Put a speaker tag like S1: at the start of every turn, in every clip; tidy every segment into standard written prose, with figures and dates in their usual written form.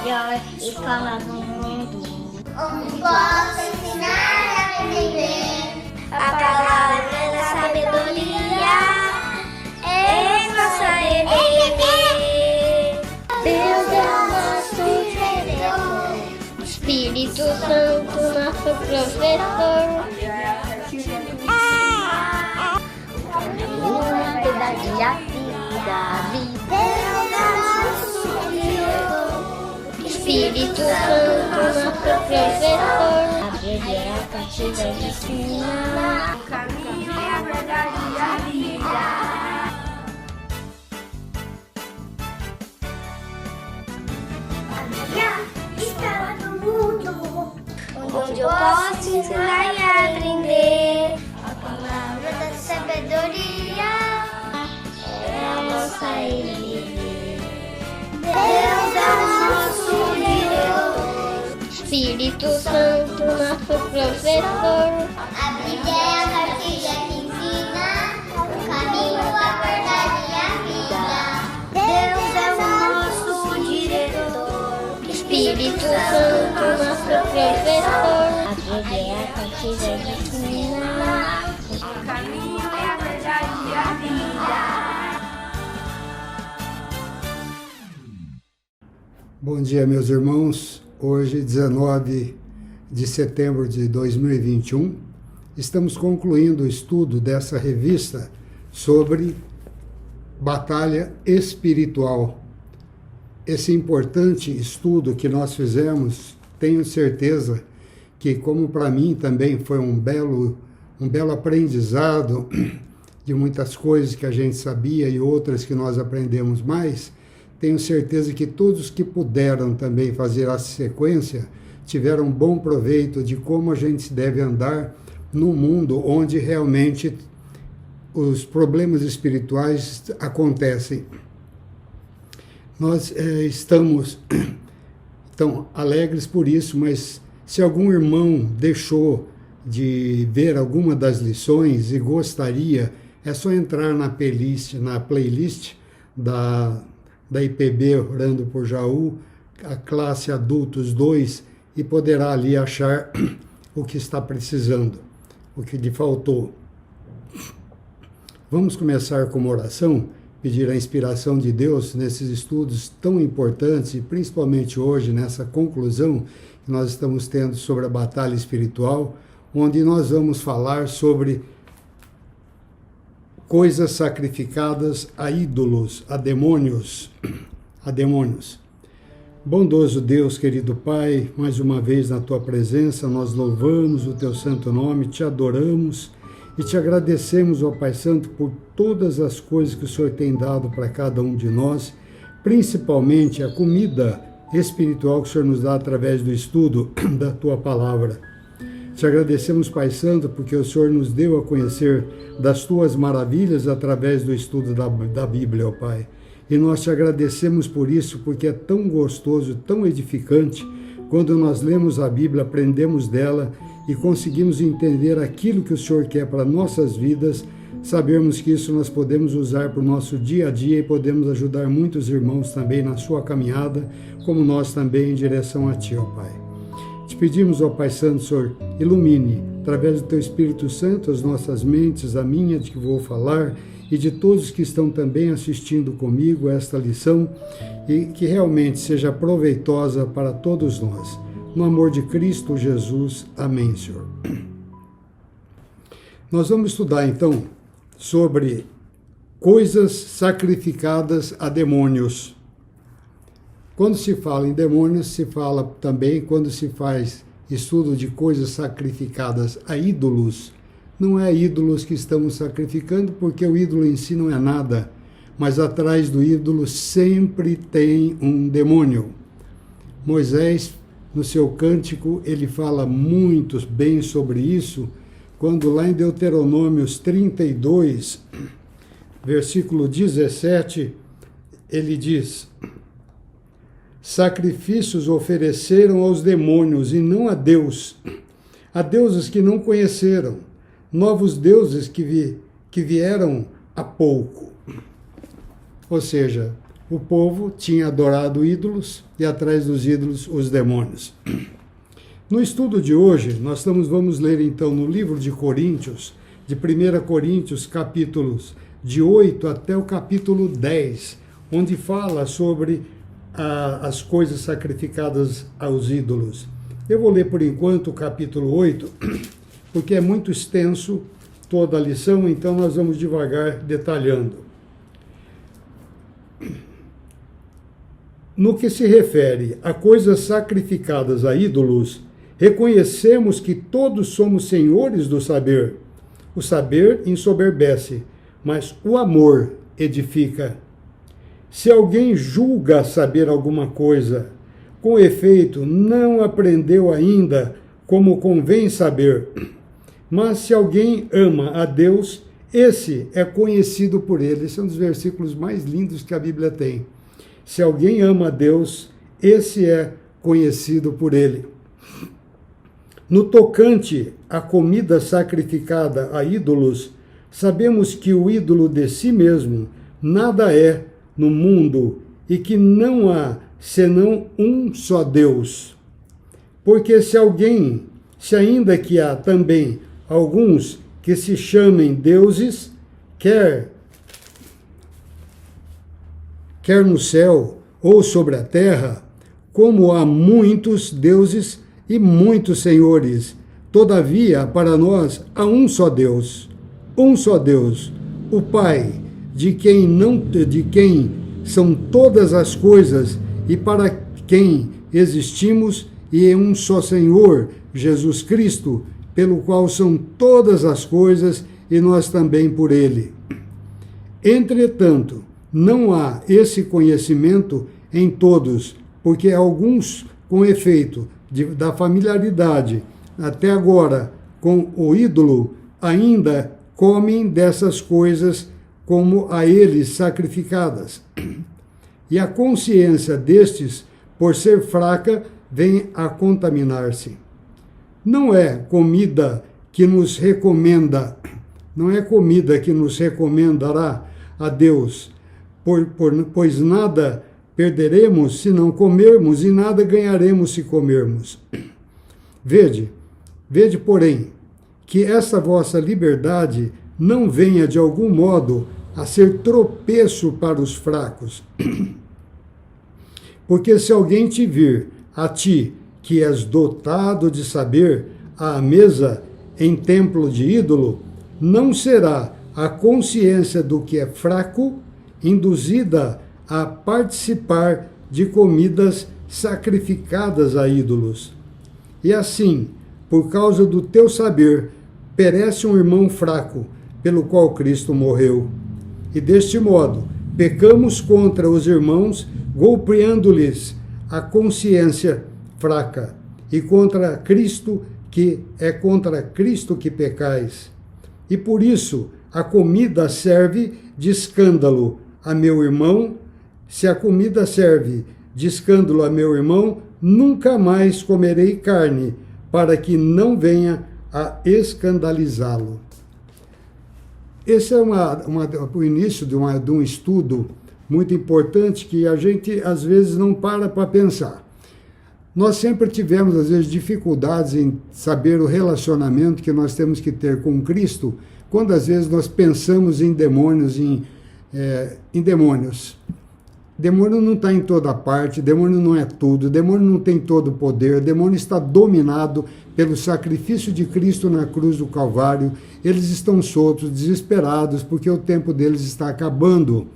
S1: melhor escola do mundo.
S2: Onde posso ensinar e aprender
S1: A palavra da sabedoria é nossa Deus é o nosso diretor, Espírito Santo, nosso professor. Uma verdade a vida, Deus é nosso diretor, Espírito Santo, nosso professor. A Bíblia é a partida de cima.
S3: O caminho é a verdade e a vida.
S2: escola do mundo.
S1: Onde eu posso ensinar e aprender.
S2: A palavra da sabedoria
S1: É a nossa Ele.
S2: Deus é o nosso diretor.
S1: Espírito Santo, nosso professor.
S2: A Bíblia é a cartilha que ensina o caminho, a verdade e a vida. Deus é o nosso diretor.
S1: Espírito Santo, nosso professor. A Bíblia é a cartilha de ensina.
S3: O caminho é a verdade e a vida.
S4: Bom dia, meus irmãos. Hoje, 19 de setembro de 2021, estamos concluindo o estudo dessa revista sobre batalha espiritual. Esse importante estudo que nós fizemos, tenho certeza que, como para mim também foi um belo aprendizado de muitas coisas que a gente sabia e outras que nós aprendemos mais, tenho certeza que todos que puderam também fazer a sequência tiveram bom proveito de como a gente deve andar num mundo onde realmente os problemas espirituais acontecem. Nós estamos tão alegres por isso, mas se algum irmão deixou de ver alguma das lições e gostaria, é só entrar na playlist da IPB Orando por Jaú, a classe Adultos 2, e poderá ali achar o que está precisando, o que lhe faltou. Vamos começar com uma oração, pedir a inspiração de Deus nesses estudos tão importantes, e principalmente hoje, nessa conclusão que nós estamos tendo sobre a batalha espiritual, onde nós vamos falar sobre coisas sacrificadas a ídolos, a demônios. Bondoso Deus, querido Pai, mais uma vez na Tua presença, nós louvamos o Teu santo nome, te adoramos e te agradecemos, ó Pai Santo, por todas as coisas que o Senhor tem dado para cada um de nós, principalmente a comida espiritual que o Senhor nos dá através do estudo da Tua palavra. Te agradecemos, Pai Santo, porque o Senhor nos deu a conhecer das Tuas maravilhas através do estudo da Bíblia, ó Pai. E nós te agradecemos por isso, porque é tão gostoso, tão edificante, quando nós lemos a Bíblia, aprendemos dela e conseguimos entender aquilo que o Senhor quer para nossas vidas, sabermos que isso nós podemos usar para o nosso dia a dia e podemos ajudar muitos irmãos também na sua caminhada, como nós também em direção a Ti, ó Pai. Te pedimos, ó Pai Santo, Senhor, ilumine, através do Teu Espírito Santo, as nossas mentes, a minha de que vou falar, e de todos que estão também assistindo comigo esta lição, e que realmente seja proveitosa para todos nós. No amor de Cristo Jesus. Amém, Senhor. Nós vamos estudar, então, sobre coisas sacrificadas a demônios. Quando se fala em demônios, se fala também, quando se faz estudo de coisas sacrificadas a ídolos, não é ídolos que estamos sacrificando, porque o ídolo em si não é nada, mas atrás do ídolo sempre tem um demônio. Moisés, no seu cântico, ele fala muito bem sobre isso, quando lá em Deuteronômios 32, versículo 17, ele diz: sacrifícios ofereceram aos demônios e não a Deus, a deuses que não conheceram, novos deuses que vieram há pouco. Ou seja, o povo tinha adorado ídolos e atrás dos ídolos os demônios. No estudo de hoje, nós vamos ler então no livro de Coríntios, de 1 Coríntios, capítulos de 8 até o capítulo 10, onde fala sobre as coisas sacrificadas aos ídolos. Eu vou ler por enquanto o capítulo 8, porque é muito extenso toda a lição, então nós vamos devagar detalhando. No que se refere a coisas sacrificadas a ídolos, reconhecemos que todos somos senhores do saber. O saber ensoberbece, mas o amor edifica. Se alguém julga saber alguma coisa, com efeito, não aprendeu ainda como convém saber. Mas se alguém ama a Deus, esse é conhecido por ele. Esse é um dos versículos mais lindos que a Bíblia tem. Se alguém ama a Deus, esse é conhecido por ele. No tocante à comida sacrificada a ídolos, sabemos que o ídolo de si mesmo nada é no mundo e que não há senão um só Deus. Porque se ainda que há também alguns que se chamem deuses, quer no céu ou sobre a terra, como há muitos deuses e muitos senhores, todavia para nós há um só Deus, o Pai, de quem são todas as coisas e para quem existimos, e um só Senhor, Jesus Cristo, pelo qual são todas as coisas e nós também por ele. Entretanto, não há esse conhecimento em todos, porque alguns, com efeito da familiaridade até agora com o ídolo, ainda comem dessas coisas como a eles sacrificadas. E a consciência destes, por ser fraca, vem a contaminar-se. Não é comida que nos recomendará a Deus, pois nada perderemos se não comermos e nada ganharemos se comermos. Vede, porém, que essa vossa liberdade não venha de algum modo a ser tropeço para os fracos. Porque se alguém te vir, a ti, que és dotado de saber, à mesa em templo de ídolo, não será a consciência do que é fraco induzida a participar de comidas sacrificadas a ídolos. E assim, por causa do teu saber, perece um irmão fraco, pelo qual Cristo morreu. E deste modo, pecamos contra os irmãos, golpeando-lhes a consciência fraca, e contra Cristo, que é contra Cristo que pecais. E por isso, a comida serve de escândalo a meu irmão. Se a comida serve de escândalo a meu irmão, nunca mais comerei carne, para que não venha a escandalizá-lo. Esse é o início de um estudo muito importante que a gente, às vezes, não para pensar. Nós sempre tivemos, às vezes, dificuldades em saber o relacionamento que nós temos que ter com Cristo, quando, às vezes, nós pensamos em demônios, em demônios. Demônio não está em toda parte, demônio não é tudo, demônio não tem todo o poder, demônio está dominado pelo sacrifício de Cristo na cruz do Calvário. Eles estão soltos, desesperados, porque o tempo deles está acabando.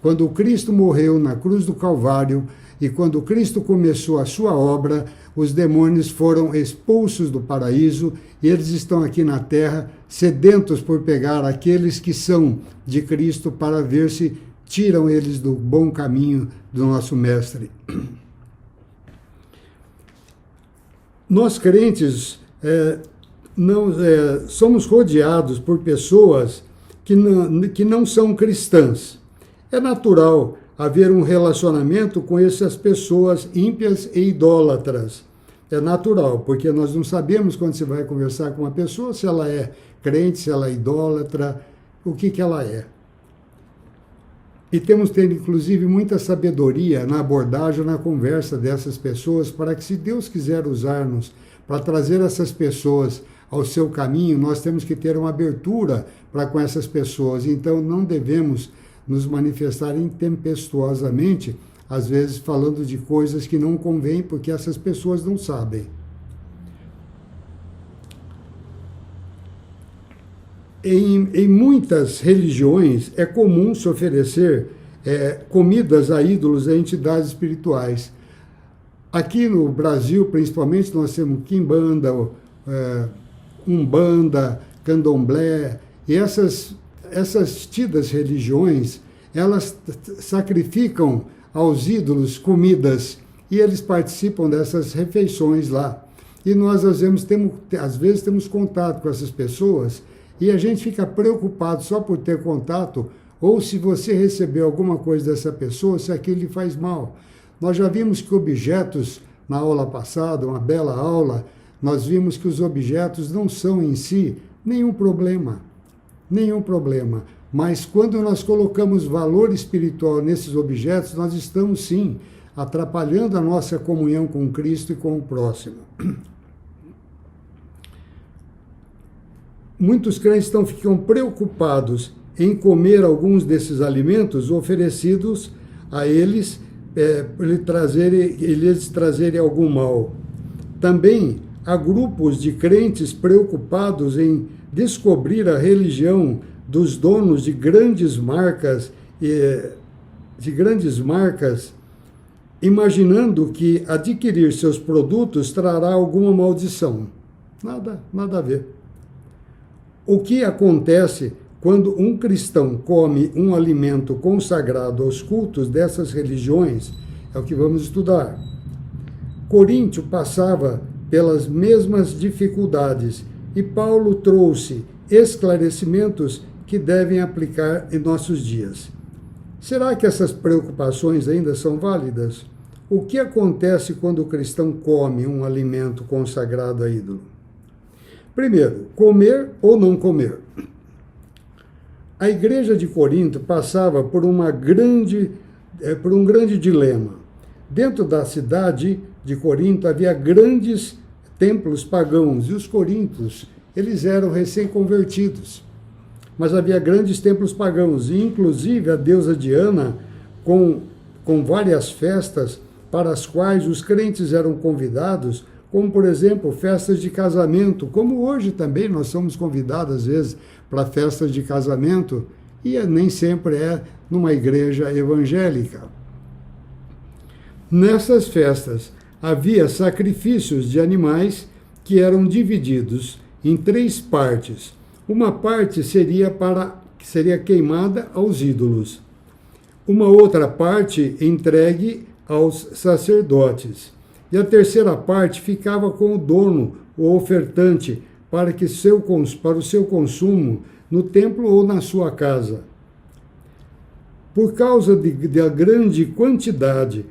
S4: Quando Cristo morreu na cruz do Calvário e quando Cristo começou a sua obra, os demônios foram expulsos do paraíso e eles estão aqui na terra sedentos por pegar aqueles que são de Cristo para ver se tiram eles do bom caminho do nosso Mestre. Nós crentes somos rodeados por pessoas que não são cristãs. É natural haver um relacionamento com essas pessoas ímpias e idólatras. É natural, porque nós não sabemos quando você vai conversar com uma pessoa se ela é crente, se ela é idólatra, o que ela é. E temos que ter, inclusive, muita sabedoria na abordagem, na conversa dessas pessoas, para que, se Deus quiser usar-nos para trazer essas pessoas ao seu caminho, nós temos que ter uma abertura para com essas pessoas. Então, não devemos nos manifestar intempestuosamente, às vezes falando de coisas que não convêm, porque essas pessoas não sabem. Em muitas religiões é comum se oferecer comidas a ídolos, a entidades espirituais. Aqui no Brasil, principalmente, nós temos quimbanda, umbanda, candomblé, e essas tidas religiões, elas sacrificam aos ídolos comidas, e eles participam dessas refeições lá. E nós, às vezes, temos contato com essas pessoas, e a gente fica preocupado só por ter contato, ou se você recebeu alguma coisa dessa pessoa, se aquilo lhe faz mal. Nós já vimos que objetos, na aula passada, uma bela aula, nós vimos que os objetos não são em si nenhum problema. Mas quando nós colocamos valor espiritual nesses objetos, nós estamos sim atrapalhando a nossa comunhão com Cristo e com o próximo. Muitos crentes ficam preocupados em comer alguns desses alimentos oferecidos a eles, eles trazerem algum mal. Também há grupos de crentes preocupados em descobrir a religião dos donos de grandes marcas, imaginando que adquirir seus produtos trará alguma maldição. Nada a ver. O que acontece quando um cristão come um alimento consagrado aos cultos dessas religiões é o que vamos estudar. Coríntio passava pelas mesmas dificuldades e Paulo trouxe esclarecimentos que devem aplicar em nossos dias. Será que essas preocupações ainda são válidas? O que acontece quando o cristão come um alimento consagrado a ídolo? Primeiro, comer ou não comer. A igreja de Corinto passava por um grande dilema. Dentro da cidade de Corinto havia grandes templos pagãos, e os coríntios, eles eram recém-convertidos. Mas havia grandes templos pagãos, e inclusive a deusa Diana, com várias festas para as quais os crentes eram convidados, como, por exemplo, festas de casamento, como hoje também nós somos convidados, às vezes, para festas de casamento, e nem sempre é numa igreja evangélica. Nessas festas havia sacrifícios de animais que eram divididos em 3 partes. Uma parte seria queimada aos ídolos. Uma outra parte entregue aos sacerdotes. E a terceira parte ficava com o dono, o ofertante, para o seu consumo no templo ou na sua casa. Por causa da grande quantidade,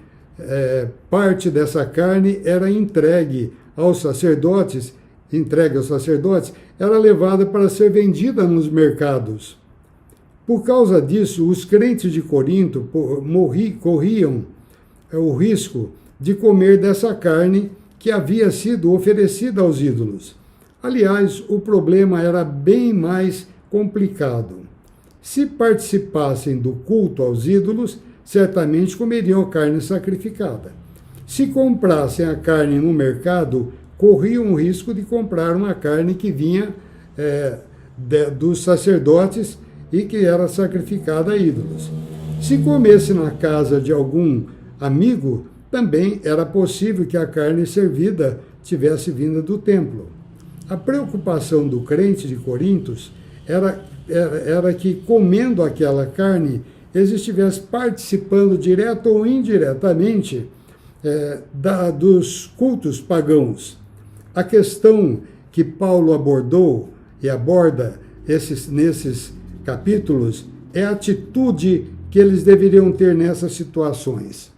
S4: parte dessa carne era entregue aos sacerdotes, era levada para ser vendida nos mercados. Por causa disso, os crentes de Corinto corriam o risco de comer dessa carne que havia sido oferecida aos ídolos. Aliás, o problema era bem mais complicado. Se participassem do culto aos ídolos, certamente comeriam a carne sacrificada. Se comprassem a carne no mercado, corriam o risco de comprar uma carne que vinha dos sacerdotes e que era sacrificada a ídolos. Se comesse na casa de algum amigo, também era possível que a carne servida tivesse vinda do templo. A preocupação do crente de Corintos era que, comendo aquela carne, eles estivessem participando, direto ou indiretamente, dos cultos pagãos. A questão que Paulo abordou e aborda nesses capítulos é a atitude que eles deveriam ter nessas situações.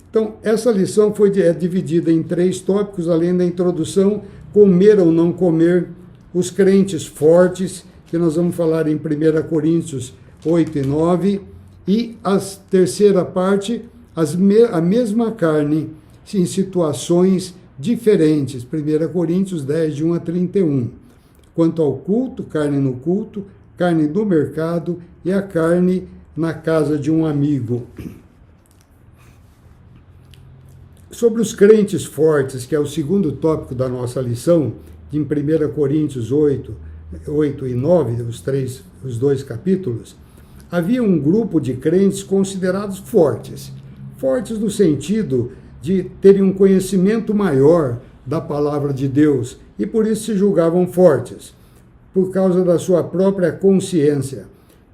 S4: Então, essa lição é dividida em 3 tópicos, além da introdução, comer ou não comer, os crentes fortes, que nós vamos falar em 1 Coríntios 8 e 9, E a terceira parte, a mesma carne, em situações diferentes. 1 Coríntios 10, de 1 a 31. Quanto ao culto, carne no culto, carne no mercado e a carne na casa de um amigo. Sobre os crentes fortes, que é o segundo tópico da nossa lição, em 1 Coríntios 8 e 9, os dois capítulos, havia um grupo de crentes considerados fortes. Fortes no sentido de terem um conhecimento maior da palavra de Deus e por isso se julgavam fortes, por causa da sua própria consciência.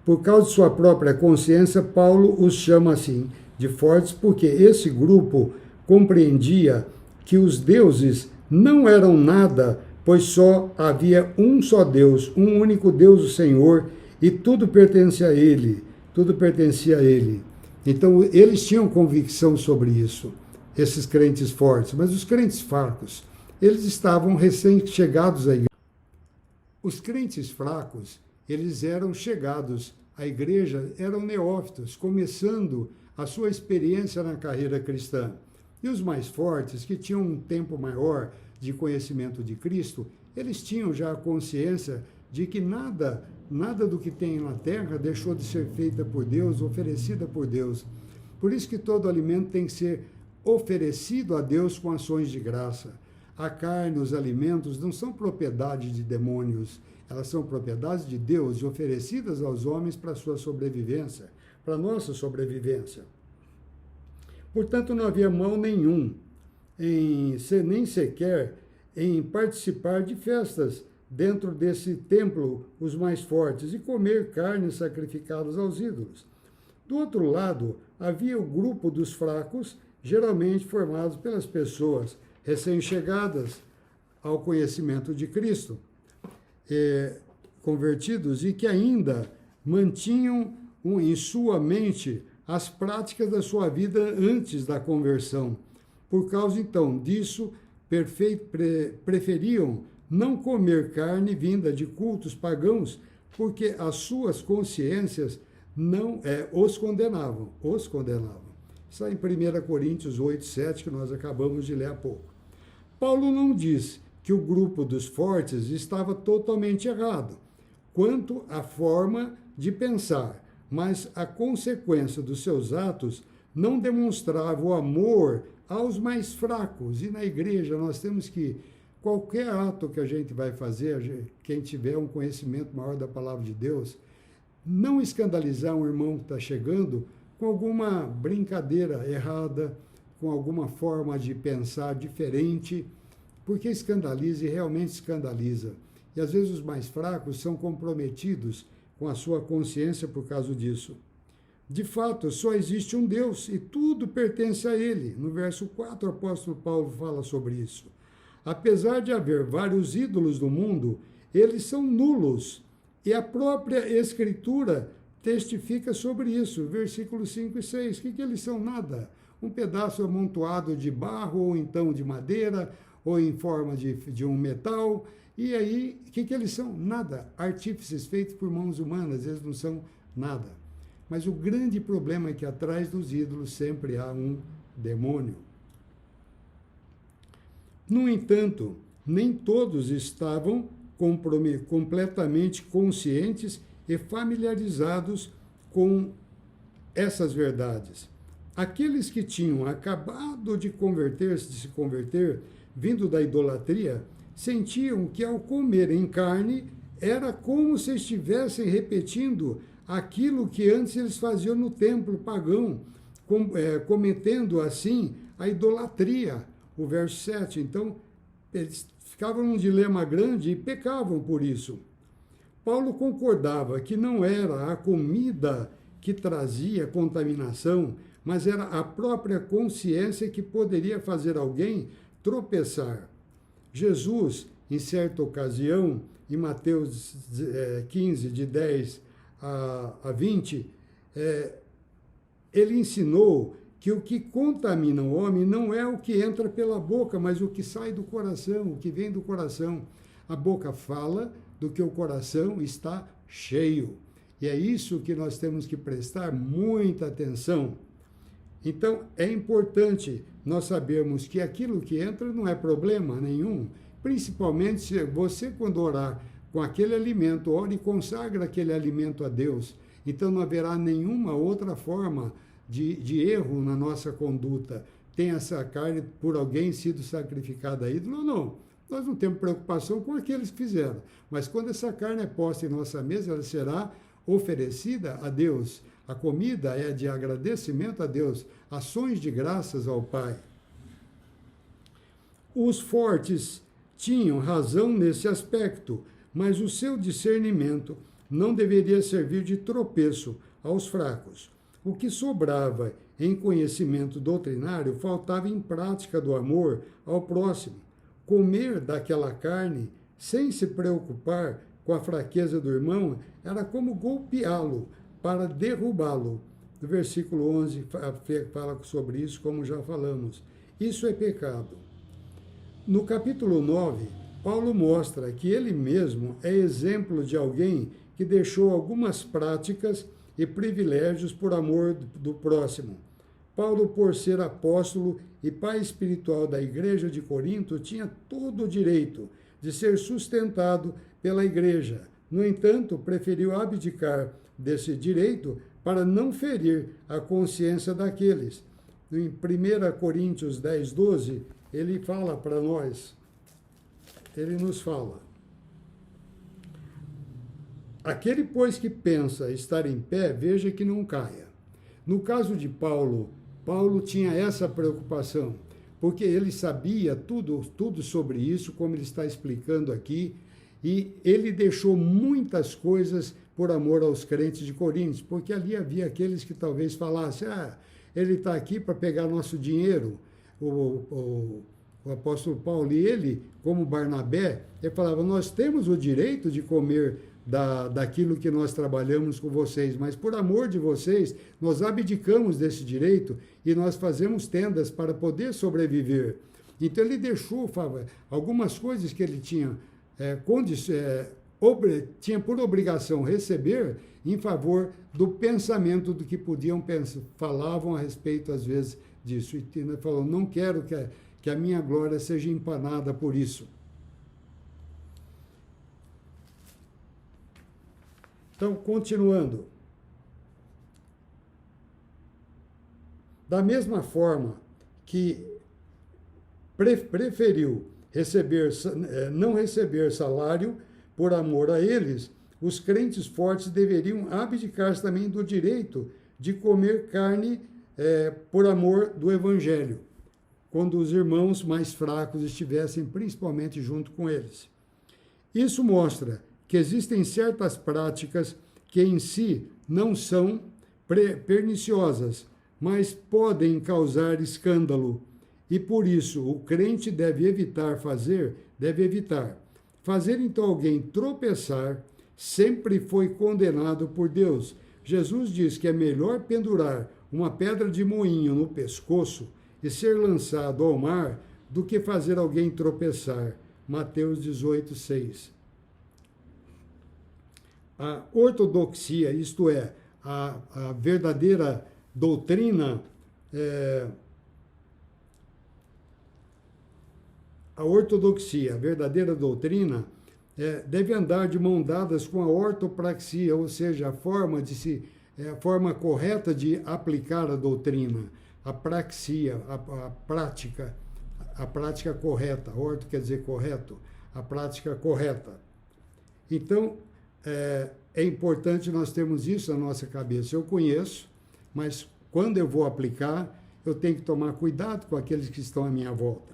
S4: Por causa de sua própria consciência, Paulo os chama assim de fortes, porque esse grupo compreendia que os deuses não eram nada, pois só havia um só Deus, um único Deus, o Senhor, e tudo pertencia a Ele, tudo pertencia a Ele. Então, eles tinham convicção sobre isso, esses crentes fortes, mas os crentes fracos, eles estavam recém-chegados à igreja. Os crentes fracos, eles eram chegados à igreja, eram neófitos, começando a sua experiência na carreira cristã. E os mais fortes, que tinham um tempo maior de conhecimento de Cristo, eles tinham já a consciência de que nada do que tem na terra deixou de ser feita por Deus, oferecida por Deus. Por isso que todo alimento tem que ser oferecido a Deus com ações de graça. A carne, os alimentos não são propriedade de demônios, elas são propriedades de Deus e oferecidas aos homens para a sua sobrevivência, para a nossa sobrevivência. Portanto, não havia mal nenhum, nem sequer em participar de festas dentro desse templo, os mais fortes, e comer carnes sacrificadas aos ídolos. Do outro lado, havia o grupo dos fracos, geralmente formados pelas pessoas recém-chegadas ao conhecimento de Cristo, convertidos, e que ainda mantinham em sua mente as práticas da sua vida antes da conversão. Por causa, então, disso, preferiam não comer carne vinda de cultos pagãos, porque as suas consciências os condenavam. Está em 1 Coríntios 8, 7, que nós acabamos de ler há pouco. Paulo não diz que o grupo dos fortes estava totalmente errado quanto à forma de pensar, mas a consequência dos seus atos não demonstrava o amor aos mais fracos. E na igreja nós temos que, qualquer ato que a gente vai fazer, quem tiver um conhecimento maior da palavra de Deus, não escandalizar um irmão que está chegando com alguma brincadeira errada, com alguma forma de pensar diferente, porque escandaliza e realmente escandaliza. E às vezes os mais fracos são comprometidos com a sua consciência por causa disso. De fato, só existe um Deus e tudo pertence a Ele. No verso 4, o apóstolo Paulo fala sobre isso. Apesar de haver vários ídolos no mundo, eles são nulos. E a própria Escritura testifica sobre isso. Versículos 5 e 6. O que eles são? Nada. Um pedaço amontoado de barro, ou então de madeira, ou em forma de um metal. E aí, o que eles são? Nada. Artífices feitos por mãos humanas, eles não são nada. Mas o grande problema é que atrás dos ídolos sempre há um demônio. No entanto, nem todos estavam completamente conscientes e familiarizados com essas verdades. Aqueles que tinham acabado de se converter, vindo da idolatria, sentiam que ao comerem carne era como se estivessem repetindo aquilo que antes eles faziam no templo pagão, cometendo assim a idolatria. O verso 7, então, eles ficavam num dilema grande e pecavam por isso. Paulo concordava que não era a comida que trazia contaminação, mas era a própria consciência que poderia fazer alguém tropeçar. Jesus, em certa ocasião, em Mateus 15, de 10 a 20, ele ensinou que o que contamina o homem não é o que entra pela boca, mas o que sai do coração, o que vem do coração. A boca fala do que o coração está cheio. E é isso que nós temos que prestar muita atenção. Então, é importante nós sabermos que aquilo que entra não é problema nenhum, principalmente se você, quando orar com aquele alimento, ore e consagra aquele alimento a Deus. Então, não haverá nenhuma outra forma de erro na nossa conduta. Tem essa carne por alguém sido sacrificada a ídolo? Não. Nós não temos preocupação com aqueles que fizeram. Mas quando essa carne é posta em nossa mesa, ela será oferecida a Deus. A comida é de agradecimento a Deus, ações de graças ao Pai. Os fortes tinham razão nesse aspecto, mas o seu discernimento não deveria servir de tropeço aos fracos. O que sobrava em conhecimento doutrinário faltava em prática do amor ao próximo. Comer daquela carne, sem se preocupar com a fraqueza do irmão, era como golpeá-lo para derrubá-lo. No versículo 11 fala sobre isso, como já falamos. Isso é pecado. No capítulo 9, Paulo mostra que ele mesmo é exemplo de alguém que deixou algumas práticas e privilégios por amor do próximo. Paulo, por ser apóstolo e pai espiritual da igreja de Corinto, tinha todo o direito de ser sustentado pela igreja. No entanto, preferiu abdicar desse direito para não ferir a consciência daqueles. Em 1 Coríntios 10, 12, ele fala para nós, ele nos fala: aquele, pois, que pensa estar em pé, veja que não caia. No caso de Paulo, Paulo tinha essa preocupação, porque ele sabia tudo sobre isso, como ele está explicando aqui, e ele deixou muitas coisas por amor aos crentes de Corinto, porque ali havia aqueles que talvez falassem: ele está aqui para pegar nosso dinheiro. O apóstolo Paulo, e ele, como Barnabé, ele falava: nós temos o direito de comer daquilo que nós trabalhamos com vocês, mas por amor de vocês, nós abdicamos desse direito e nós fazemos tendas para poder sobreviver. Então ele deixou algumas coisas que ele tinha, tinha por obrigação receber em favor do pensamento do que podiam pensar, falavam a respeito às vezes disso. E ele falou: não quero que a minha glória seja empanada por isso. Então, continuando. Da mesma forma que preferiu não receber salário por amor a eles, os crentes fortes deveriam abdicar também do direito de comer carne por amor do Evangelho, quando os irmãos mais fracos estivessem principalmente junto com eles. Isso mostra que existem certas práticas que em si não são perniciosas, mas podem causar escândalo. E por isso o crente deve evitar. Fazer então alguém tropeçar sempre foi condenado por Deus. Jesus diz que é melhor pendurar uma pedra de moinho no pescoço e ser lançado ao mar do que fazer alguém tropeçar. Mateus 18, 6. A ortodoxia, isto é, a verdadeira doutrina, a ortodoxia, a verdadeira doutrina, deve andar de mão dadas com a ortopraxia, ou seja, a forma correta de aplicar a doutrina, a praxia, a prática correta. Orto quer dizer correto, a prática correta. Então, é importante nós termos isso na nossa cabeça. Eu conheço, mas quando eu vou aplicar, eu tenho que tomar cuidado com aqueles que estão à minha volta.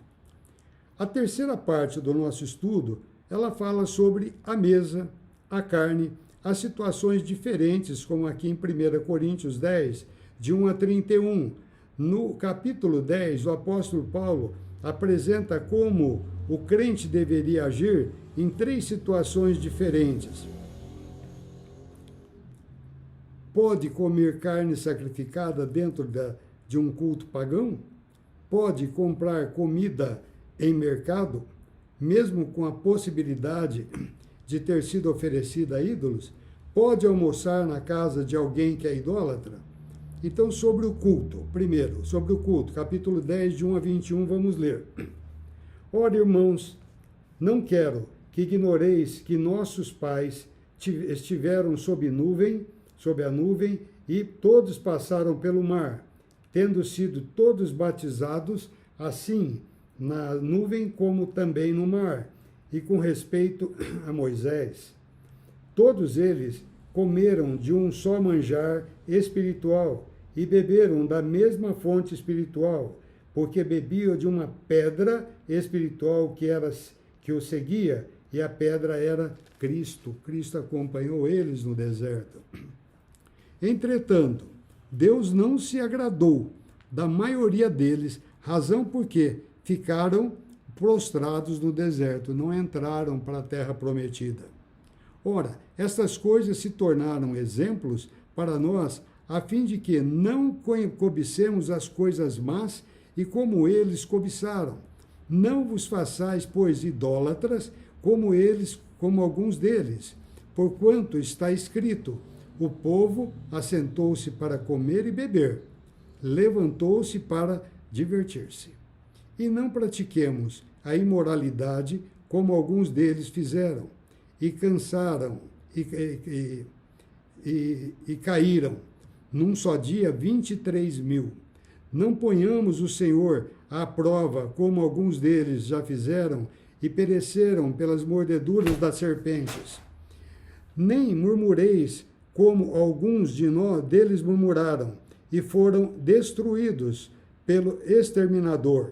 S4: A terceira parte do nosso estudo, ela fala sobre a mesa, a carne, as situações diferentes, como aqui em 1 Coríntios 10, de 1 a 31. No capítulo 10, o apóstolo Paulo apresenta como o crente deveria agir em 3 situações diferentes. Pode comer carne sacrificada dentro de um culto pagão? Pode comprar comida em mercado, mesmo com a possibilidade de ter sido oferecida a ídolos? pode almoçar na casa de alguém que é idólatra? Então, sobre o culto, primeiro, sobre o culto, capítulo 10, de 1 a 21, vamos ler. Ora, irmãos, não quero que ignoreis que nossos pais estiveram sob a nuvem, e todos passaram pelo mar, tendo sido todos batizados, assim na nuvem como também no mar. E com respeito a Moisés, todos eles comeram de um só manjar espiritual e beberam da mesma fonte espiritual, porque bebiam de uma pedra espiritual que o seguia, e a pedra era Cristo. Cristo acompanhou eles no deserto. Entretanto, Deus não se agradou da maioria deles, razão porque ficaram prostrados no deserto, não entraram para a terra prometida. Ora, estas coisas se tornaram exemplos para nós, a fim de que não cobicemos as coisas más, e como eles cobiçaram. Não vos façais, pois, idólatras, como alguns deles, porquanto está escrito: o povo assentou-se para comer e beber, levantou-se para divertir-se. E não pratiquemos a imoralidade, como alguns deles fizeram, e cansaram, e caíram, num só dia 23.000. Não ponhamos o Senhor à prova, como alguns deles já fizeram, e pereceram pelas mordeduras das serpentes. Nem murmureis, como alguns deles murmuraram, e foram destruídos pelo exterminador.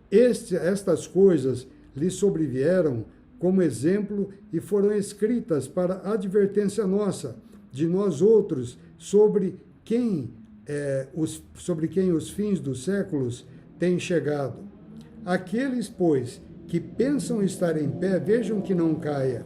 S4: Estas coisas lhes sobrevieram como exemplo e foram escritas para advertência nossa, de nós outros, sobre quem os fins dos séculos têm chegado. Aqueles, pois, que pensam estar em pé, vejam que não caia.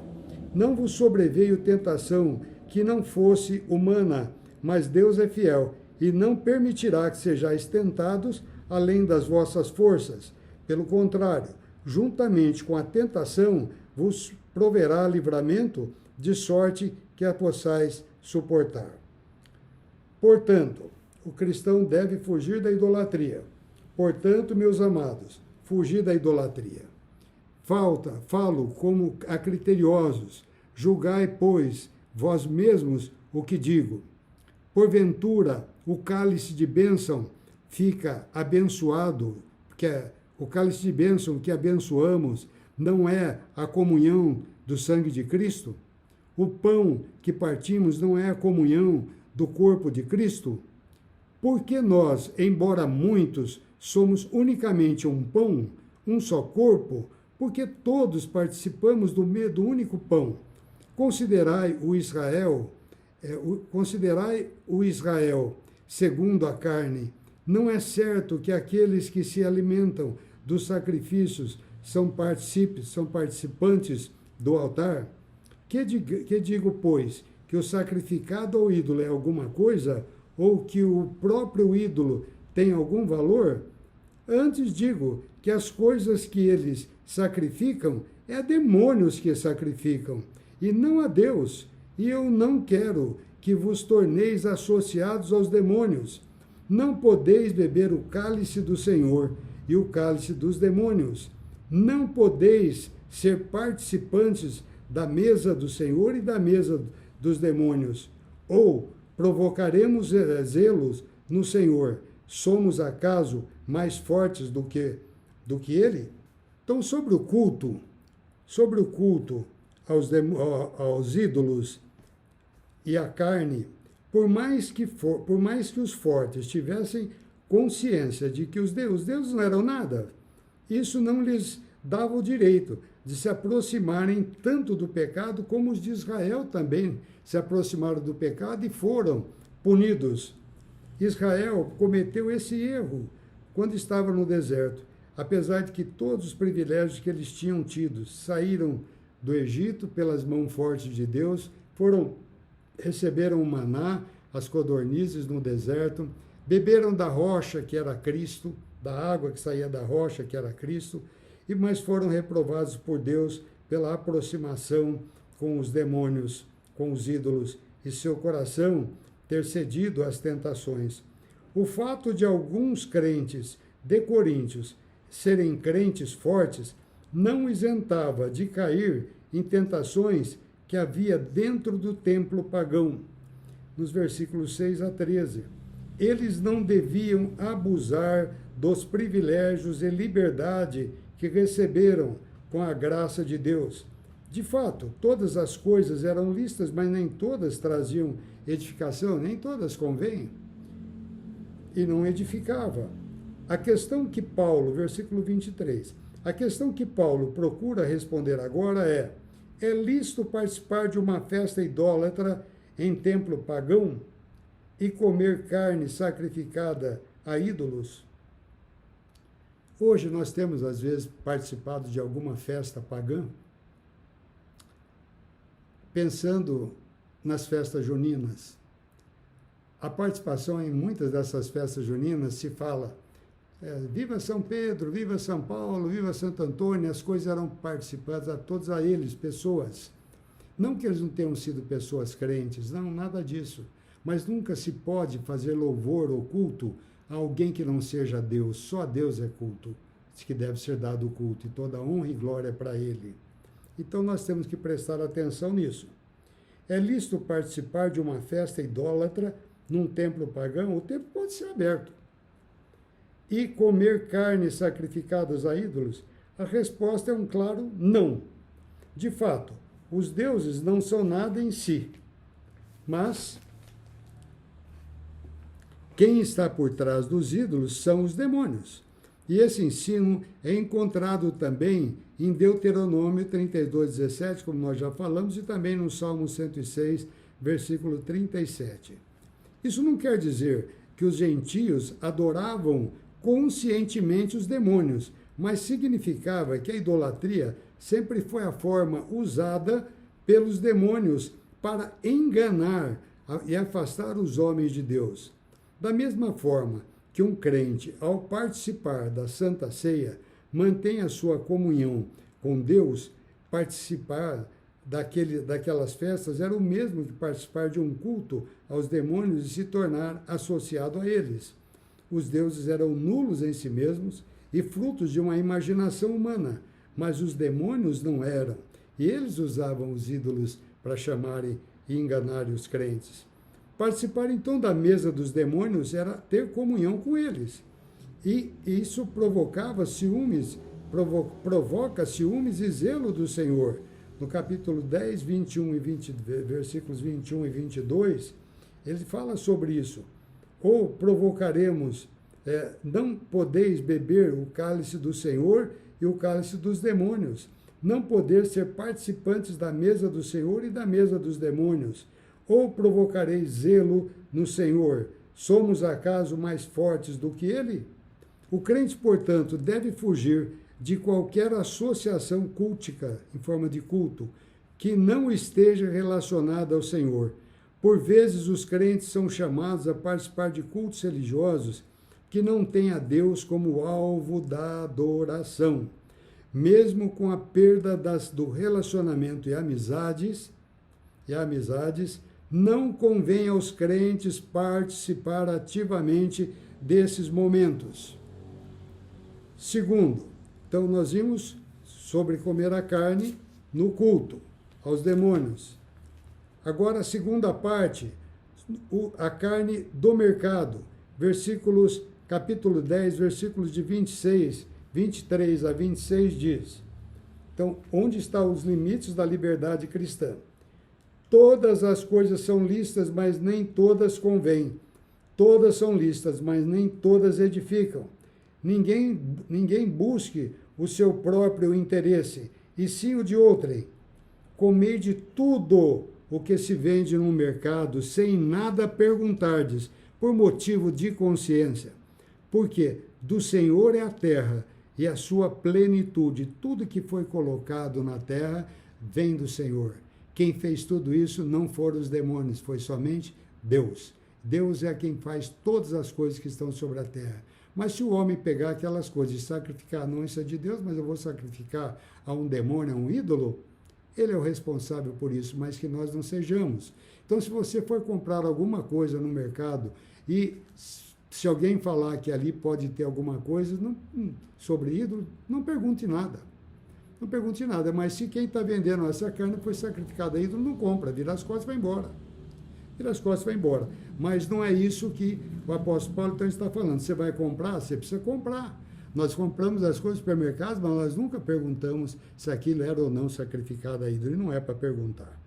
S4: Não vos sobreveio tentação que não fosse humana, mas Deus é fiel, e não permitirá que sejais tentados além das vossas forças. Pelo contrário, juntamente com a tentação, vos proverá livramento, de sorte que a possais suportar. Portanto, o cristão deve fugir da idolatria. Portanto, meus amados, fugir da idolatria. Falo como a criteriosos, julgai, pois, vós mesmos o que digo. Porventura, o cálice de bênção fica abençoado, o cálice de bênção que abençoamos não é a comunhão do sangue de Cristo? O pão que partimos não é a comunhão do corpo de Cristo? Porque nós, embora muitos, somos unicamente um pão, um só corpo, porque todos participamos do único pão. Considerai o Israel segundo a carne. Não é certo que aqueles que se alimentam dos sacrifícios são participantes do altar? Que digo, pois, que o sacrificado ao ídolo é alguma coisa, ou que o próprio ídolo tem algum valor? Antes digo que as coisas que eles sacrificam é demônios que sacrificam, e não a Deus. E eu não quero que vos torneis associados aos demônios. Não podeis beber o cálice do Senhor e o cálice dos demônios. Não podeis ser participantes da mesa do Senhor e da mesa dos demônios. Ou provocaremos zelos no Senhor. Somos acaso mais fortes do que ele? Então, sobre o culto aos ídolos e à carne, por mais que os fortes tivessem consciência de que os deuses não eram nada, isso não lhes dava o direito de se aproximarem tanto do pecado como os de Israel também se aproximaram do pecado e foram punidos. Israel cometeu esse erro quando estava no deserto, apesar de que todos os privilégios que eles tinham tido saíram do Egito pelas mãos fortes de Deus, receberam o maná, as codornizes no deserto, beberam da rocha que era Cristo, da água que saía da rocha que era Cristo, mas foram reprovados por Deus pela aproximação com os demônios com os ídolos e seu coração ter cedido às tentações. O fato de alguns crentes de Coríntios serem crentes fortes não isentava de cair em tentações que havia dentro do templo pagão. Nos versículos 6 a 13. Eles não deviam abusar dos privilégios e liberdade que receberam com a graça de Deus. De fato, todas as coisas eram listas, mas nem todas traziam edificação, nem todas convêm. E não edificava. A questão que Paulo, versículo 23, a questão que Paulo procura responder agora é lícito participar de uma festa idólatra em templo pagão e comer carne sacrificada a ídolos? Hoje nós temos, às vezes, participado de alguma festa pagã, pensando nas festas juninas. A participação em muitas dessas festas juninas se fala viva São Pedro, viva São Paulo, viva Santo Antônio, as coisas eram participadas a todos eles, pessoas. Não que eles não tenham sido pessoas crentes, não, nada disso. Mas nunca se pode fazer louvor ou culto a alguém que não seja Deus. Só Deus é culto, que deve ser dado o culto, e toda honra e glória para Ele. Então nós temos que prestar atenção nisso. É lícito participar de uma festa idólatra num templo pagão? O templo pode ser aberto. E comer carnes sacrificadas a ídolos? A resposta é um claro não. De fato, os deuses não são nada em si, mas quem está por trás dos ídolos são os demônios. E esse ensino é encontrado também em Deuteronômio 32:17, como nós já falamos, e também no Salmo 106, versículo 37. Isso não quer dizer que os gentios adoravam conscientemente os demônios, mas significava que a idolatria sempre foi a forma usada pelos demônios para enganar e afastar os homens de Deus. Da mesma forma que um crente, ao participar da Santa Ceia, mantém a sua comunhão com Deus, participar daquelas festas era o mesmo que participar de um culto aos demônios e se tornar associado a eles. Os deuses eram nulos em si mesmos e frutos de uma imaginação humana, mas os demônios não eram. E eles usavam os ídolos para chamarem e enganarem os crentes. Participar então da mesa dos demônios era ter comunhão com eles. E isso provoca ciúmes e zelo do Senhor. No capítulo 10, 21 e 20, versículos 21 e 22, ele fala sobre isso. Ou provocaremos, não podeis beber o cálice do Senhor e o cálice dos demônios, não poder ser participantes da mesa do Senhor e da mesa dos demônios. Ou provocareis zelo no Senhor, somos acaso mais fortes do que Ele? O crente, portanto, deve fugir de qualquer associação cultica, em forma de culto, que não esteja relacionada ao Senhor. Por vezes os crentes são chamados a participar de cultos religiosos que não têm a Deus como alvo da adoração. Mesmo com a perda do relacionamento e amizades, não convém aos crentes participar ativamente desses momentos. Segundo, então nós vimos sobre comer a carne no culto aos demônios. Agora a segunda parte, a carne do mercado, capítulo 10, versículos de 23 a 26 diz. Então, onde estão os limites da liberdade cristã? Todas as coisas são listas, mas nem todas convêm. Todas são listas, mas nem todas edificam. Ninguém busque o seu próprio interesse, e sim o de outrem. Comei de tudo o que se vende no mercado, sem nada perguntardes, por motivo de consciência. Porque do Senhor é a terra e a sua plenitude. Tudo que foi colocado na terra vem do Senhor. Quem fez tudo isso não foram os demônios, foi somente Deus. Deus é quem faz todas as coisas que estão sobre a terra. Mas se o homem pegar aquelas coisas e sacrificar, não, isso é de Deus, mas eu vou sacrificar a um demônio, a um ídolo, Ele é o responsável por isso, mas que nós não sejamos. Então, se você for comprar alguma coisa no mercado e se alguém falar que ali pode ter alguma coisa sobre ídolo, não pergunte nada. Não pergunte nada, mas se quem está vendendo essa carne foi sacrificada a ídolo, não compra, vira as costas e vai embora. Vira as costas e vai embora. Mas não é isso que o apóstolo Paulo então está falando. Você vai comprar? Você precisa comprar. Nós compramos as coisas no supermercado, mas nós nunca perguntamos se aquilo era ou não sacrificado a ídolo, e não é para perguntar.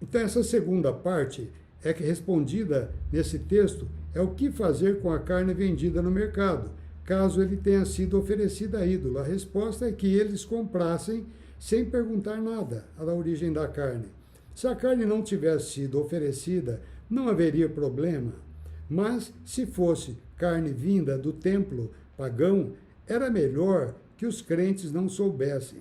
S4: Então, essa segunda parte é que respondida nesse texto é o que fazer com a carne vendida no mercado, caso ele tenha sido oferecido a ídolo. A resposta é que eles comprassem sem perguntar nada da origem da carne. Se a carne não tivesse sido oferecida, não haveria problema, mas se fosse carne vinda do templo pagão, era melhor que os crentes não soubessem.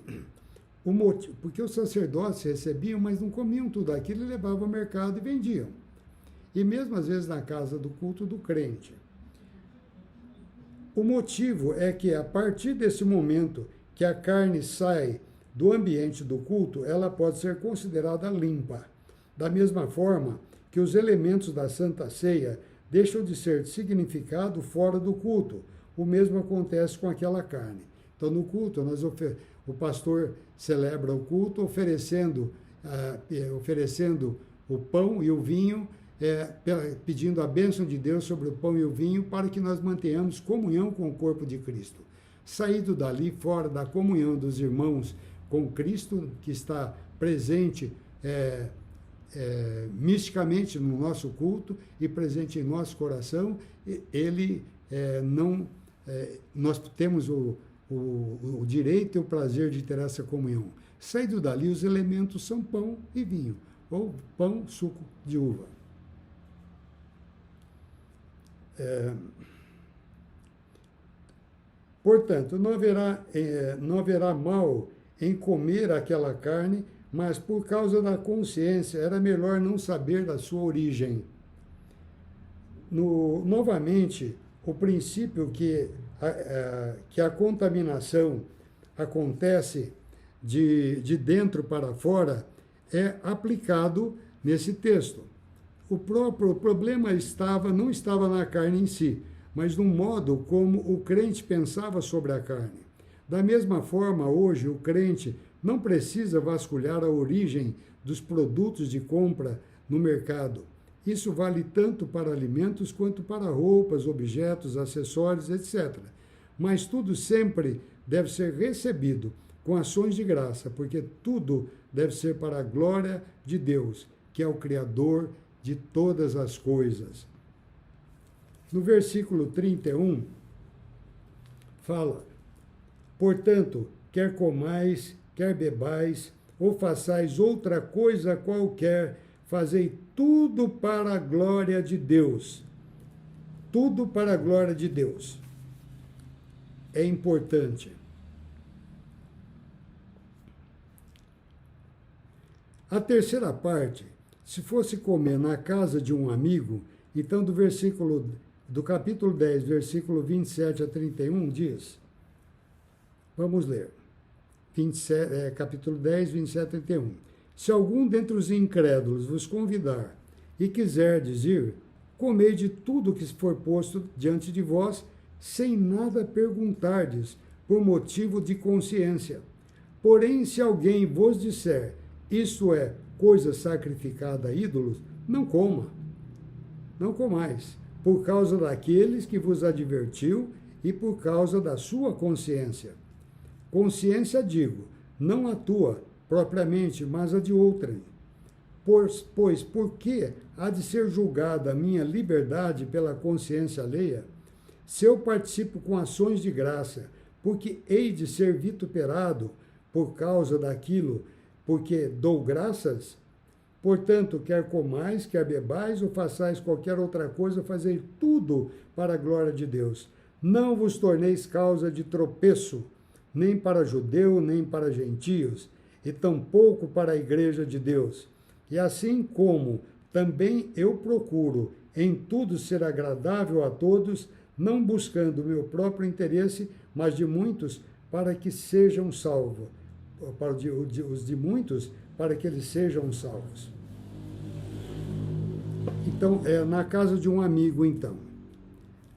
S4: O motivo, porque os sacerdotes recebiam, mas não comiam tudo aquilo e levavam ao mercado e vendiam. E mesmo às vezes na casa do culto do crente. O motivo é que a partir desse momento que a carne sai do ambiente do culto, ela pode ser considerada limpa. Da mesma forma que os elementos da Santa Ceia deixam de ser de significado fora do culto. O mesmo acontece com aquela carne. Então, no culto, o pastor celebra o culto oferecendo o pão e o vinho, pedindo a bênção de Deus sobre o pão e o vinho para que nós mantenhamos comunhão com o corpo de Cristo. Saído dali, fora da comunhão dos irmãos com Cristo, que está presente misticamente no nosso culto e presente em nosso coração, nós temos o direito e o prazer de ter essa comunhão. Saído dali, os elementos são pão e vinho, ou pão, suco de uva. Portanto, não haverá mal em comer aquela carne, mas por causa da consciência, era melhor não saber da sua origem. Novamente, o princípio que a contaminação acontece de dentro para fora é aplicado nesse texto. O problema não estava na carne em si, mas no modo como o crente pensava sobre a carne. Da mesma forma, hoje, o crente não precisa vasculhar a origem dos produtos de compra no mercado. Isso vale tanto para alimentos quanto para roupas, objetos, acessórios, etc. Mas tudo sempre deve ser recebido com ações de graça, porque tudo deve ser para a glória de Deus, que é o Criador de todas as coisas. No versículo 31, fala: portanto, quer comais, quer bebais, ou façais outra coisa qualquer, fazei tudo para a glória de Deus. Tudo para a glória de Deus. É importante. A terceira parte, se fosse comer na casa de um amigo, então do capítulo 10, versículo 27 a 31, diz, vamos ler, capítulo 10, 27 a 31. Se algum dentre os incrédulos vos convidar e quiserdes ir, comei de tudo que for posto diante de vós, sem nada perguntardes, por motivo de consciência. Porém, se alguém vos disser, isto é, coisa sacrificada a ídolos, não coma, não comais, por causa daqueles que vos advertiu e por causa da sua consciência. Consciência, digo, não a tua propriamente, mas a de outrem. Pois por que há de ser julgada a minha liberdade pela consciência alheia? Se eu participo com ações de graça, porque hei de ser vituperado por causa daquilo, porque dou graças? Portanto, quer comais, quer bebais, ou façais qualquer outra coisa, fazei tudo para a glória de Deus. Não vos torneis causa de tropeço, nem para judeu, nem para gentios, e tampouco para a igreja de Deus. E assim como também eu procuro em tudo ser agradável a todos, não buscando o meu próprio interesse, mas de muitos, para que sejam salvos. para os de muitos, para que eles sejam salvos. Então, é na casa de um amigo, então.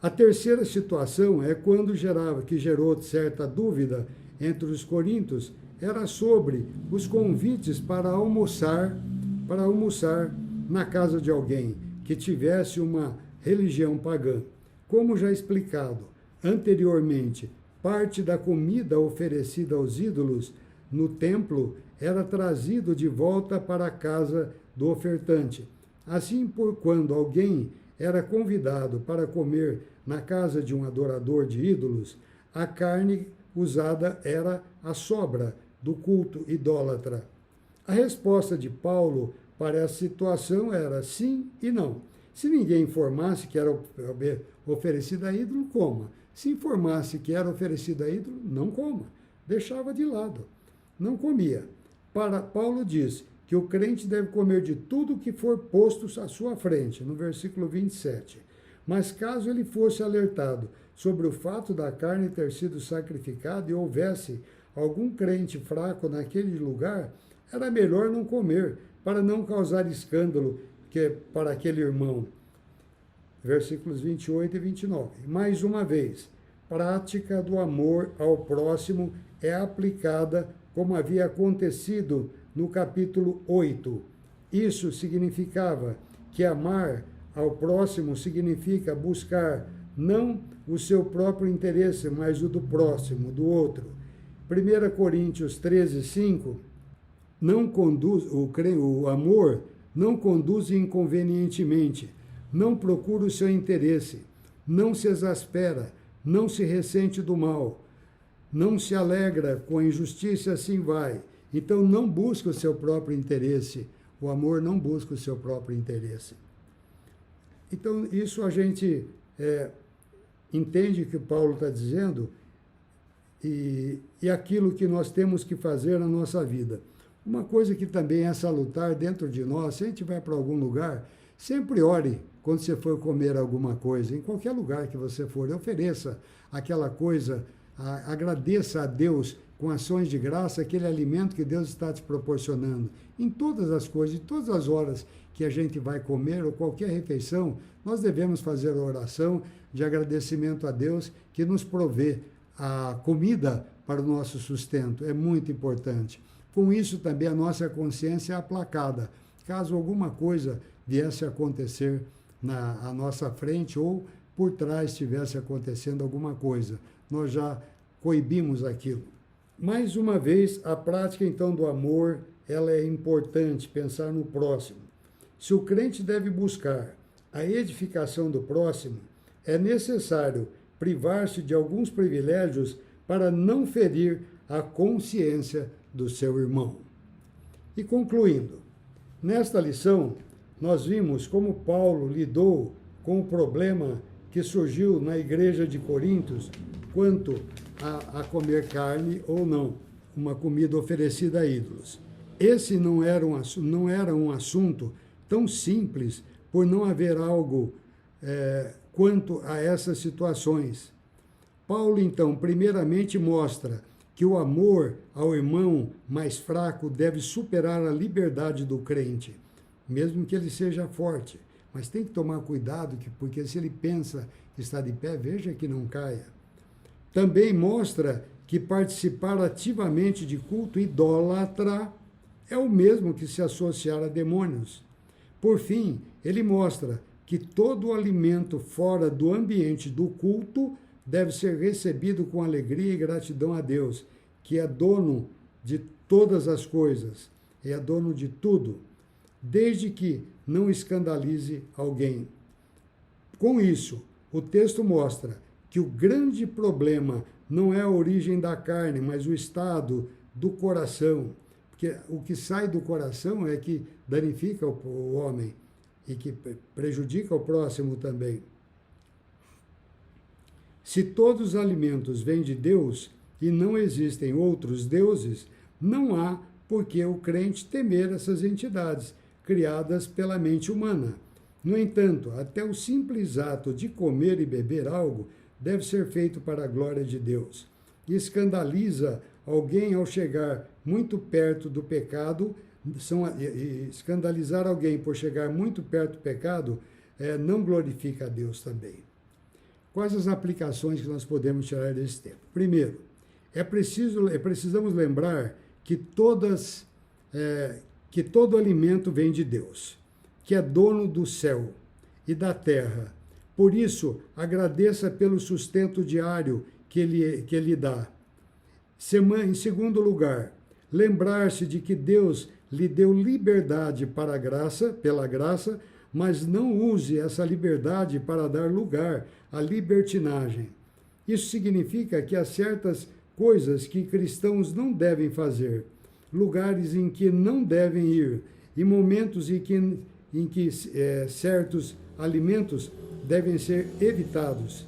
S4: A terceira situação é quando gerou certa dúvida entre os coríntios, era sobre os convites para almoçar na casa de alguém que tivesse uma religião pagã. Como já explicado anteriormente, parte da comida oferecida aos ídolos no templo era trazido de volta para a casa do ofertante. Assim, por quando alguém era convidado para comer na casa de um adorador de ídolos, a carne usada era a sobra do culto idólatra. A resposta de Paulo para essa situação era sim e não. Se ninguém informasse que era oferecido a ídolo, coma. Se informasse que era oferecido a ídolo, não coma. Deixava de lado. Não comia. Paulo diz que o crente deve comer de tudo que for posto à sua frente, no versículo 27. Mas caso ele fosse alertado sobre o fato da carne ter sido sacrificada e houvesse algum crente fraco naquele lugar, era melhor não comer, para não causar escândalo para aquele irmão. Versículos 28 e 29. Mais uma vez, prática do amor ao próximo é aplicada como havia acontecido no capítulo 8. Isso significava que amar ao próximo significa buscar não o seu próprio interesse, mas o do próximo, do outro. 1 Coríntios 13, 5, o amor não conduz inconvenientemente, não procura o seu interesse, não se exaspera, não se ressente do mal, não se alegra com a injustiça, assim vai. Então não busca o seu próprio interesse, o amor não busca o seu próprio interesse. Então isso a gente entende que Paulo está dizendo e aquilo que nós temos que fazer na nossa vida. Uma coisa que também é salutar dentro de nós, se a gente vai para algum lugar, sempre ore quando você for comer alguma coisa, em qualquer lugar que você for, ofereça aquela coisa, agradeça a Deus com ações de graça, aquele alimento que Deus está te proporcionando. Em todas as coisas, em todas as horas que a gente vai comer ou qualquer refeição, nós devemos fazer a oração de agradecimento a Deus que nos provê a comida para o nosso sustento. É muito importante. Com isso também a nossa consciência é aplacada. Caso alguma coisa viesse a acontecer à nossa frente ou por trás estivesse acontecendo alguma coisa, nós já coibimos aquilo. Mais uma vez, a prática então do amor, ela é importante, pensar no próximo. Se o crente deve buscar a edificação do próximo, é necessário privar-se de alguns privilégios para não ferir a consciência do seu irmão. E concluindo, nesta lição, nós vimos como Paulo lidou com o problema que surgiu na igreja de Coríntios quanto a comer carne ou não, uma comida oferecida a ídolos. Esse não era um assunto tão simples por não haver algo quanto a essas situações. Paulo, então, primeiramente mostra que o amor ao irmão mais fraco deve superar a liberdade do crente, mesmo que ele seja forte. Mas tem que tomar cuidado, porque se ele pensa que está de pé, veja que não caia. Também mostra que participar ativamente de culto idólatra é o mesmo que se associar a demônios. Por fim, ele mostra que todo o alimento fora do ambiente do culto deve ser recebido com alegria e gratidão a Deus, que é dono de todas as coisas, é dono de tudo, desde que não escandalize alguém. Com isso, o texto mostra que o grande problema não é a origem da carne, mas o estado do coração, porque o que sai do coração é que danifica o homem e que prejudica o próximo também. Se todos os alimentos vêm de Deus e não existem outros deuses, não há por que o crente temer essas entidades criadas pela mente humana. No entanto, até o simples ato de comer e beber algo deve ser feito para a glória de Deus. E escandaliza alguém ao chegar muito perto do pecado, escandalizar alguém por chegar muito perto do pecado, não glorifica a Deus também. Quais as aplicações que nós podemos tirar desse tempo? Primeiro, precisamos lembrar que todo alimento vem de Deus, que é dono do céu e da terra. Por isso, agradeça pelo sustento diário que Ele dá. Em segundo lugar, lembrar-se de que Deus lhe deu liberdade pela graça, mas não use essa liberdade para dar lugar à libertinagem. Isso significa que há certas coisas que cristãos não devem fazer, lugares em que não devem ir, e momentos em que certos alimentos devem ser evitados.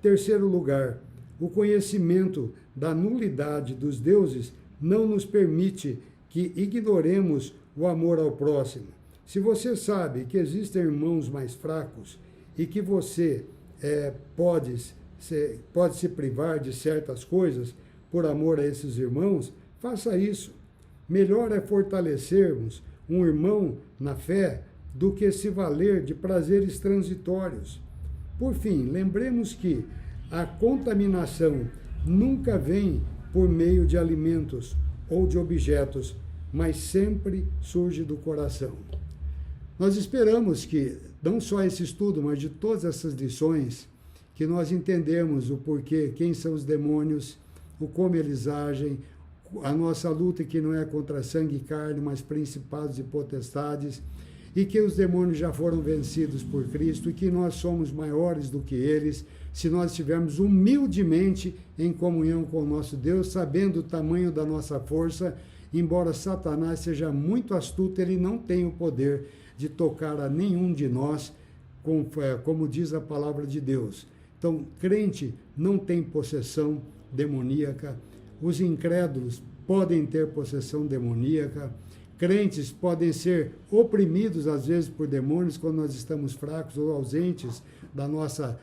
S4: Terceiro lugar, o conhecimento da nulidade dos deuses não nos permite que ignoremos o amor ao próximo. Se você sabe que existem irmãos mais fracos e que você pode se privar de certas coisas por amor a esses irmãos, faça isso. Melhor é fortalecermos um irmão na fé do que se valer de prazeres transitórios. Por fim, lembremos que a contaminação nunca vem por meio de alimentos ou de objetos, mas sempre surge do coração. Nós esperamos que, não só esse estudo, mas de todas essas lições, que nós entendemos o porquê, quem são os demônios, o como eles agem, a nossa luta que não é contra sangue e carne, mas principados e potestades, e que os demônios já foram vencidos por Cristo e que nós somos maiores do que eles, se nós estivermos humildemente em comunhão com o nosso Deus, sabendo o tamanho da nossa força. Embora Satanás seja muito astuto, ele não tem o poder de tocar a nenhum de nós, como diz a palavra de Deus. Então, crente não tem possessão demoníaca, os incrédulos podem ter possessão demoníaca, crentes podem ser oprimidos às vezes por demônios quando nós estamos fracos ou ausentes da nossa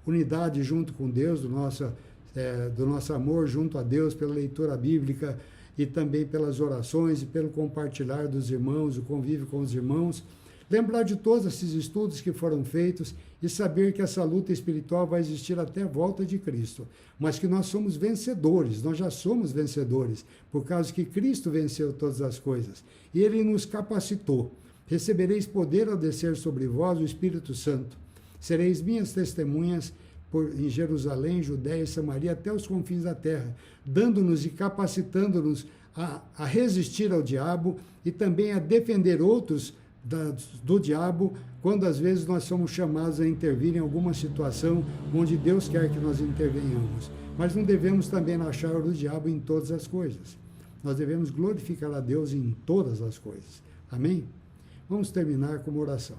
S4: unidade junto com Deus, do nosso amor junto a Deus pela leitura bíblica e também pelas orações e pelo compartilhar dos irmãos, o convívio com os irmãos. Lembrar de todos esses estudos que foram feitos e saber que essa luta espiritual vai existir até a volta de Cristo, mas que nós somos vencedores, nós já somos vencedores, por causa que Cristo venceu todas as coisas e Ele nos capacitou. Recebereis poder ao descer sobre vós o Espírito Santo. Sereis minhas testemunhas em Jerusalém, Judéia e Samaria, até os confins da terra, dando-nos e capacitando-nos a resistir ao diabo e também a defender outros do diabo, quando às vezes nós somos chamados a intervir em alguma situação onde Deus quer que nós intervenhamos. Mas não devemos também achar o diabo em todas as coisas. Nós devemos glorificar a Deus em todas as coisas. Amém? Vamos terminar com uma oração.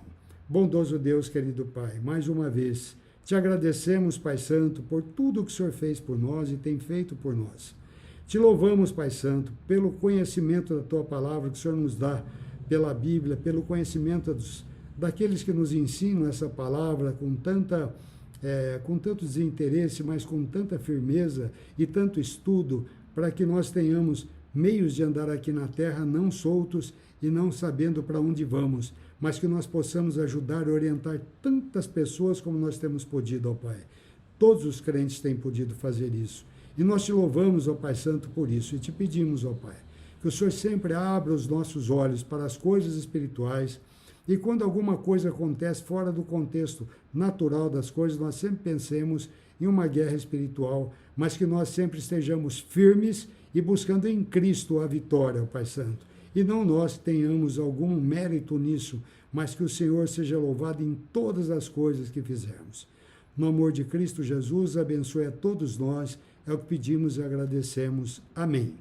S4: Bondoso Deus, querido Pai, mais uma vez, te agradecemos, Pai Santo, por tudo que o Senhor fez por nós e tem feito por nós. Te louvamos, Pai Santo, pelo conhecimento da Tua palavra que o Senhor nos dá, pela Bíblia, pelo conhecimento daqueles que nos ensinam essa palavra com tanto desinteresse, mas com tanta firmeza e tanto estudo, para que nós tenhamos meios de andar aqui na terra não soltos e não sabendo para onde vamos, mas que nós possamos ajudar e orientar tantas pessoas como nós temos podido, ó Pai. Todos os crentes têm podido fazer isso. E nós te louvamos, ó Pai Santo, por isso, e te pedimos, ó Pai, que o Senhor sempre abra os nossos olhos para as coisas espirituais, e quando alguma coisa acontece fora do contexto natural das coisas, nós sempre pensemos em uma guerra espiritual, mas que nós sempre estejamos firmes e buscando em Cristo a vitória, ó Pai Santo. E não nós tenhamos algum mérito nisso, mas que o Senhor seja louvado em todas as coisas que fizermos. No amor de Cristo Jesus, abençoe a todos nós, é o que pedimos e agradecemos. Amém.